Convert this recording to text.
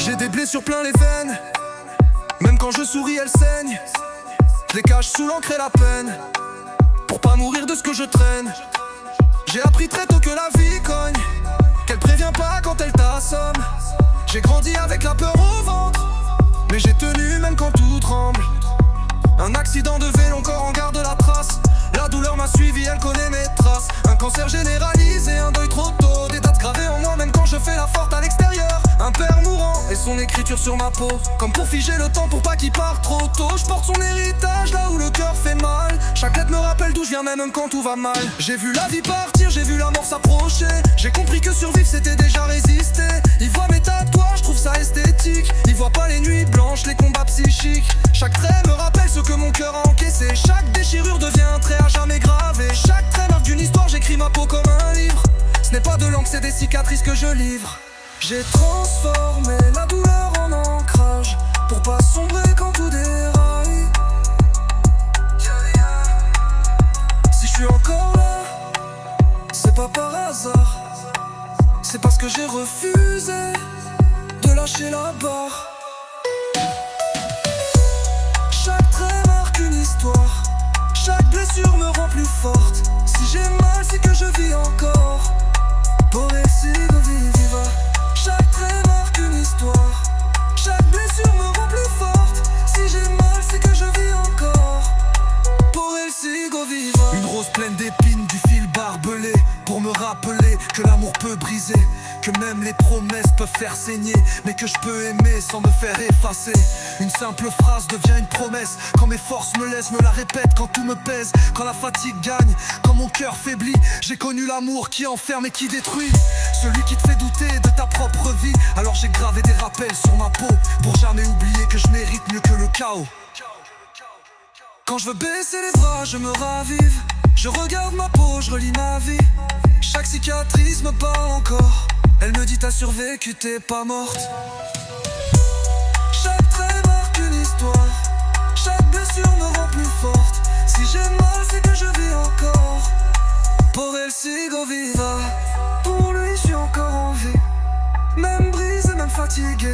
J'ai des blessures plein les veines. Même quand je souris elles saignent. Je les cache sous l'encre et la peine, pour pas mourir de ce que je traîne. J'ai appris très tôt que la vie cogne, qu'elle prévient pas quand elle t'assomme. J'ai grandi avec la peur au ventre, mais j'ai tenu même quand tout tremble. Un accident de vélo, encore en garde la trace. La douleur m'a suivi, elle connaît mes traces. Un cancer généralisé, un deuil trop tôt. Des dates gravées en moi même quand je fais la forte à l'extérieur. Un père mourant et son écriture sur ma peau, comme pour figer le temps pour pas qu'il parte trop tôt. Je porte son héritage là où le cœur fait mal. Chaque lettre me rappelle d'où je viens même quand tout va mal. J'ai vu la vie partir, j'ai vu la mort s'approcher. J'ai compris que survivre c'était déjà résister. Ils voient mes tatouages, je trouve ça esthétique. Ils voient pas les nuits blanches, les combats psychiques. Chaque trait me rappelle ce que mon cœur a encaissé. Chaque déchirure devient un trait à jamais gravé. Chaque trait marque d'une histoire, j'écris ma peau comme un livre. Ce n'est pas de l'encre, c'est des cicatrices que je livre. J'ai transformé la douleur en ancrage, pour pas sombrer quand tout déraille. Si je suis encore là, c'est pas par hasard. C'est parce que j'ai refusé de lâcher la barre. Chaque trait marque une histoire. Chaque blessure me rend plus forte. Si j'ai mal, c'est que je vis encore. Por el sigo viva. Chaque trait marque une histoire. Chaque blessure me rend plus forte. Si j'ai mal, c'est que je vis encore. Por el sigo viva. Une rose pleine d'épines, du fil barbelé, pour me rappeler que l'amour peut briser, que même les promesses peuvent faire saigner, mais que je peux aimer sans me faire effacer. Une simple phrase devient une promesse, quand mes forces me laissent, me la répète quand tout me pèse. Quand la fatigue gagne, quand mon cœur faiblit, j'ai connu l'amour qui enferme et qui détruit. Celui qui te fait douter de ta propre vie. Alors j'ai gravé des rappels sur ma peau, pour jamais oublier que je mérite mieux que le chaos. Quand je veux baisser les bras, je me ravive. Je regarde ma peau, je relis ma vie. Chaque cicatrice me parle encore. Elle me dit t'as survécu, t'es pas morte. Chaque trait marque une histoire. Chaque blessure me rend plus forte. Si j'ai mal, c'est que je vis encore. Por el sigo viva. Pour lui, je suis encore en vie. Même brisé, même fatigué.